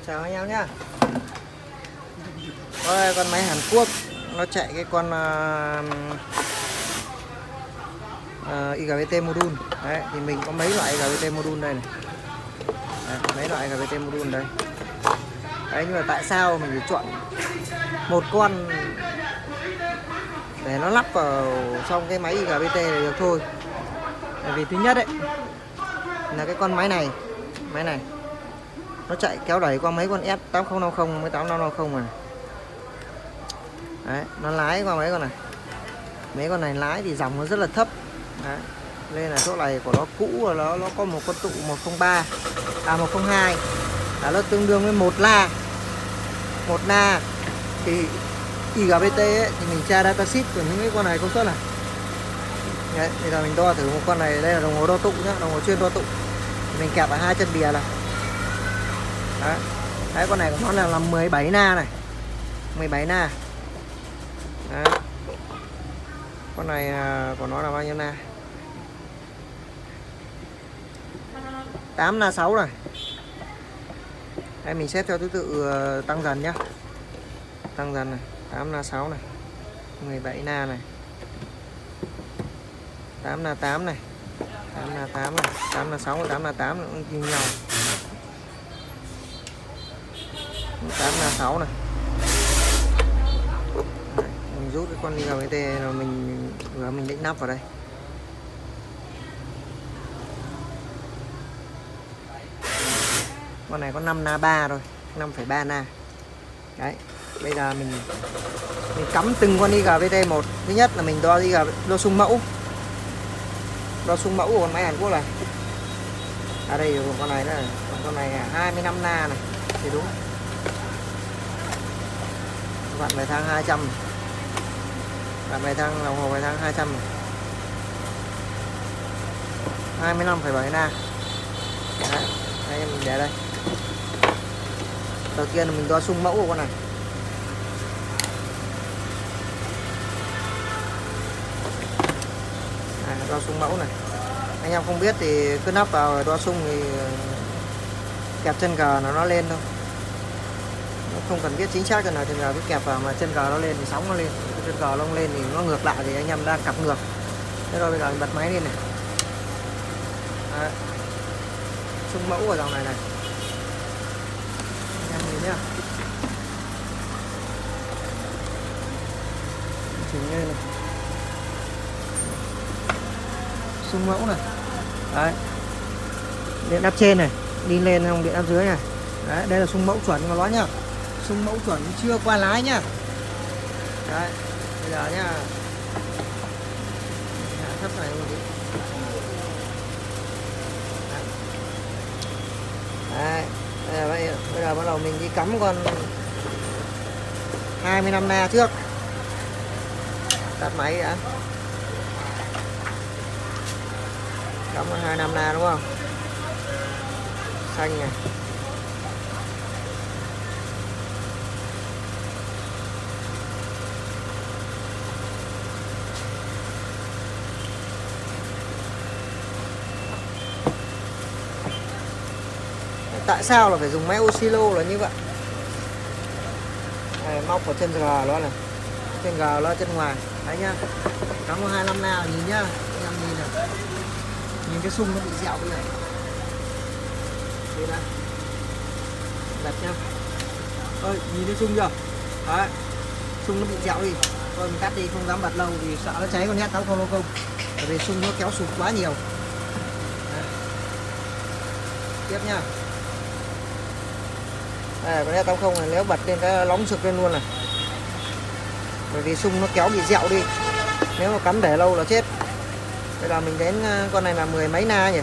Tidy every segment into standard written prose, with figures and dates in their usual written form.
Chào anh em nhá. Đây, con máy Hàn Quốc nó chạy cái con IGBT module. Đấy, thì mình có mấy loại IGBT module đây này. Đấy, mấy loại IGBT module đây. Đấy, nhưng mà tại sao mình phải chọn một con để nó lắp vào trong cái máy IGBT này được thôi. Bởi vì thứ nhất đấy là cái con máy này nó chạy kéo đẩy qua mấy con S8050 với 8550 này. Đấy, nó lái qua mấy con này. Mấy con này lái thì dòng nó rất là thấp. Đấy. Nên là chỗ này của nó cũ là nó có một con tụ 102 là nó tương đương với một la. Thì IGBT ấy, thì mình tra datasheet của những cái con này công suất này. Đấy, bây giờ mình đo thử một con này, đây là đồng hồ đo tụ nhá, đồng hồ chuyên đo tụ. Mình kẹp ở hai chân bìa này. Đấy. Đấy, con này của nó là 17 na này. 17 na. Đấy. Con này của nó là bao nhiêu na? 8 na 6 này. Đây mình xếp theo thứ tự tăng dần nhá. Tăng dần này, 8 na 6 này. 17 na này. 8 na 8 này. 8 na 8 này, 8 na 6 và 8 na 8 cũng như nhau. 8 na 6 này. Đấy, mình rút cái con IGBT rồi mình định nắp vào đây. Con này có 5 na 3 rồi, 5,3 na. Đấy, bây giờ mình cắm từng con IGBT một. Thứ nhất là mình đo xung mẫu. Đo xung mẫu của con máy Hàn Quốc này. À đây con này nữa, con này 25 na này thì đúng. Vặn về thang 200. Vặn về thang đồng hồ về thang 200 này. 25,7 na. Đấy, đây mình để đây. Đầu tiên là mình đo xung mẫu của con này. Đo xung mẫu này. Anh em không biết thì cứ nắp vào đo xung thì kẹp chân cờ nó lên thôi. Nó không cần biết chính xác chân nào chân cờ, cứ kẹp vào mà chân cờ nó lên thì sóng nó lên. Chân cờ nó không lên thì nó ngược lại thì anh em đang cặp ngược. Thế rồi bây giờ mình bật máy lên này. Đấy. Xung mẫu ở dòng này này. Anh em nhìn nhá. Chỉnh lên này. Xung mẫu này. Đấy. Điện áp trên này, đi lên không điện áp dưới này. Đấy, đây là xung mẫu chuẩn của nó nhá. Xung mẫu chuẩn chưa qua lái nhá. Đấy, bây giờ nhá. Hạ thấp này luôn đi. Đấy. Bây giờ bắt đầu mình đi cắm con 25 na trước. Tắt máy đã. Cắm 25 na đúng không? Xanh này. Tại sao là phải dùng máy oscillo là như vậy? Đây, móc vào chân G nó này. Chân G nó chân ngoài. Đấy nhá. Cắm vào 25 na nhìn nhá. Anh em nhìn này. Nhìn cái xung nó bị dẹo bây giờ. Đây này. Đặt nhá. Ơi, nhìn thấy xung chưa? Đấy. Xung nó bị dẹo đi. Thôi mình cắt đi, không dám bật lâu vì sợ nó cháy con S8050. Bởi vì xung nó kéo sụp quá nhiều. Đấy. Tiếp nhá. Đây, con S80 này nếu bật lên cái nóng sực lên luôn này. Bởi vì xung nó kéo bị dẹo đi. Nếu mà cắm để lâu là chết. Bây giờ mình đến con này là 10 mấy na nhỉ?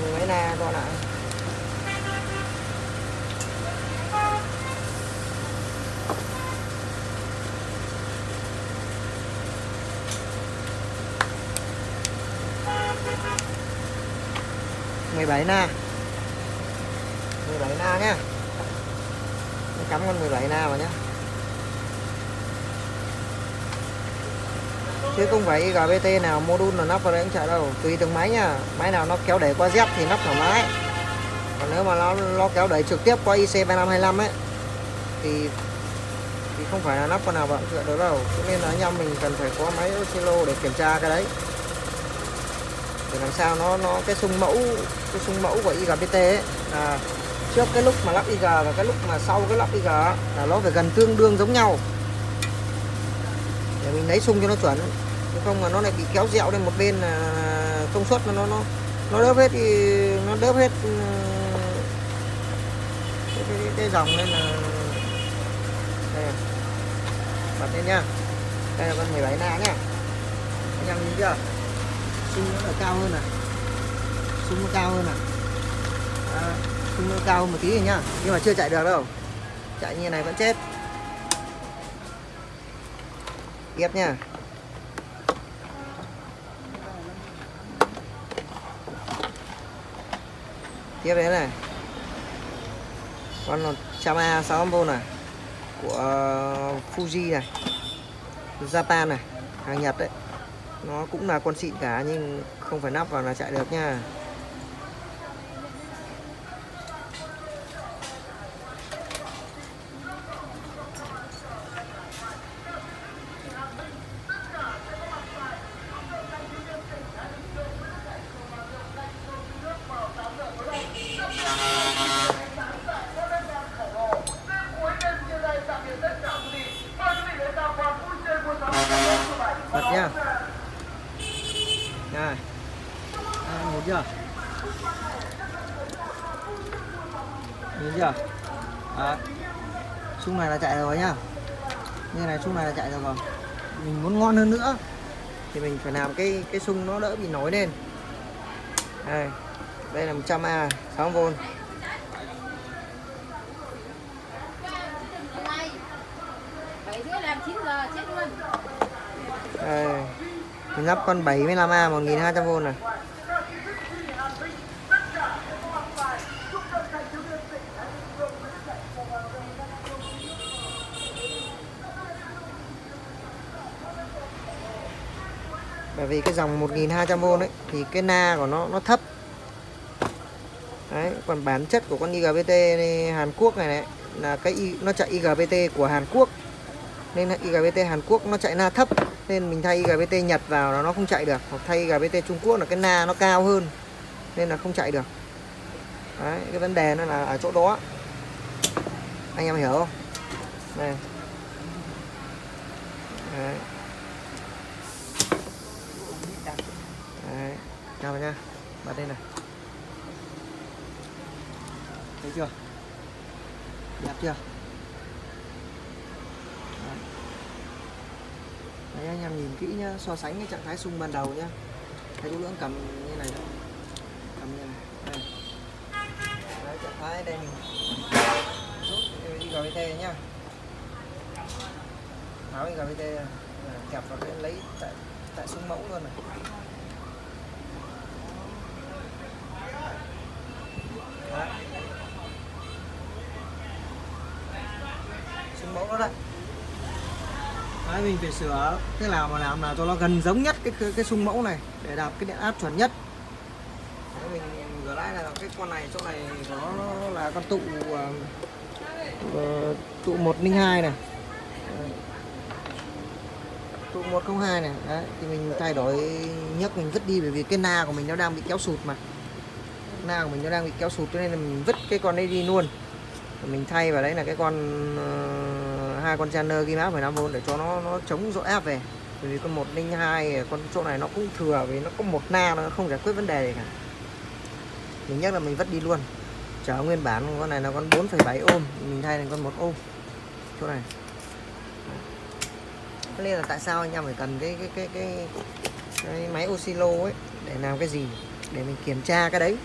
10 mấy na đo lại. Mười bảy na. 17 na nhá. Cắm con 17 na vào nhá. Chứ không phải IGBT nào module là nắp vào đấy cũng chạy đâu, tùy từng máy nha. Máy nào nó kéo để qua dép thì nắp thoải mái. Còn nếu mà nó kéo đẩy trực tiếp qua IC3525 ấy thì không phải là nắp con nào bạn chữa được đâu. Cho nên là anh em mình cần phải có máy oscillo để kiểm tra cái đấy, để làm sao nó cái xung mẫu của IGBT ấy là trước cái lúc mà lắp IG và cái lúc mà sau cái lắp IG là nó phải gần tương đương giống nhau để mình lấy xung cho nó chuẩn, chứ không mà nó lại bị kéo dẹo lên một bên là công suất nó đớp hết cái dòng nên là đây, bật lên nhá. Đây là con 17 na nhá, anh em nhìn chưa, xung nó là cao hơn này, xung nó cao hơn này, xung nó cao hơn một tí rồi nhá, nhưng mà chưa chạy được đâu, chạy như này vẫn chết. Tiếp nha. Tiếp đấy này, con 100A 6V này của Fuji này, Japan này, hàng Nhật đấy. Nó cũng là con xịn cả nhưng không phải nắp vào là chạy được nha. Bật nhá. Này. Nhìn chưa? Nhìn chưa? Đó. Xung này là chạy rồi nhá. Như này xung này là chạy rồi mà. Mình muốn ngon hơn nữa thì mình phải làm cái xung nó đỡ bị nổi lên. Đây là 100A 6V. Đây, mình lắp con 75A 1200V này. Bởi vì cái dòng 1200V ấy thì cái na của nó thấp. Đấy, còn bản chất của con IGBT này, Hàn Quốc này là nó chạy IGBT của Hàn Quốc. Nên là IGBT Hàn Quốc nó chạy na thấp, nên mình thay IGBT Nhật vào là nó không chạy được, hoặc thay IGBT Trung Quốc là cái na nó cao hơn nên là không chạy được. Đấy, cái vấn đề nó là ở chỗ đó, anh em hiểu không? Này. Đấy. Đấy, nào nha, bật đây này, thấy chưa, đẹp chưa? Đấy, anh em nhìn kỹ nhá, so sánh cái trạng thái xung ban đầu nhá. Thấy chú Lưỡng cầm như này đó. Cầm như này. Đây. Đấy, trạng thái đây mình rút IGBT nhá. Tháo IGBT kẹp vào cái lấy tại xung mẫu luôn này. Đấy. Xung mẫu đó đây. Đấy, mình phải sửa thế nào mà làm nào cho nó gần giống nhất cái xung mẫu này để đạt cái điện áp chuẩn nhất. Đấy, mình vừa nãy là cái con này, chỗ này của nó là con tụ 102 này. Tụ 102 này. Đấy, thì mình thay đổi nhấc mình vứt đi bởi vì cái na của mình nó đang bị kéo sụt mà. Na của mình nó đang bị kéo sụt cho nên là mình vứt cái con đấy đi luôn. Mình thay vào đấy là cái con hai con channel Kim áp 15V để cho nó chống dội áp về. Bởi vì con 102 con chỗ này nó cũng thừa vì nó có một na, nó không giải quyết vấn đề gì cả. Mình nhắc là mình vứt đi luôn. Chở nguyên bản con này là con 4,7 ohm, mình thay thành con 1 ohm chỗ này. Thế nên là tại sao anh em phải cần cái máy oscillo ấy để làm cái gì? Để mình kiểm tra cái đấy.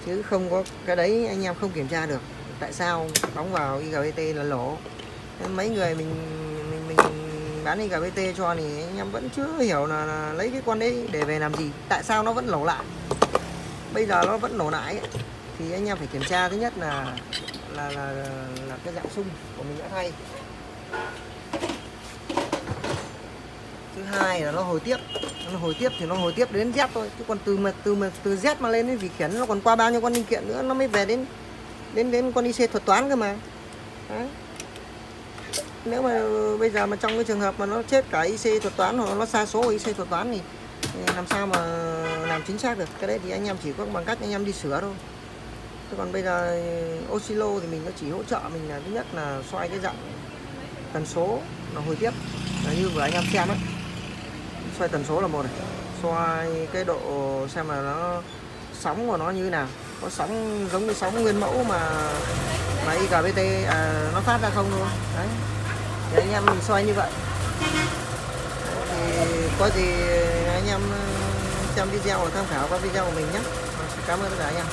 Chứ không có cái đấy anh em không kiểm tra được. Tại sao đóng vào IGBT là lỗ? Mấy người mình bán IGBT cho thì anh em vẫn chưa hiểu là lấy cái con đấy để về làm gì, tại sao nó vẫn nổ lại. Bây giờ nó vẫn nổ lại ấy. Thì anh em phải kiểm tra thứ nhất là cái dạng xung của mình đã thay. Thứ hai là nó hồi tiếp. Nó hồi tiếp thì nó hồi tiếp đến Z thôi, chứ còn từ Z mà lên đến vị khiển nó còn qua bao nhiêu con linh kiện nữa nó mới về đến con IC thuật toán cơ mà. Đấy. Nếu mà bây giờ mà trong cái trường hợp mà nó chết cả IC thuật toán hoặc nó sa số IC thuật toán thì làm sao mà làm chính xác được. Cái đấy thì anh em chỉ có bằng cách anh em đi sửa thôi. Thế còn bây giờ oscillo thì mình nó chỉ hỗ trợ mình là thứ nhất là xoay cái dạng tần số nó hồi tiếp, là như vừa anh em xem ấy, xoay tần số là một này, xoay cái độ xem là nó sóng của nó như thế nào, có sóng giống như sóng nguyên mẫu mà IGBT nó phát ra không thôi. Đấy, thì anh em mình xoay như vậy. Thì có gì anh em xem video và tham khảo qua video của mình nhé. Cảm ơn tất cả anh em.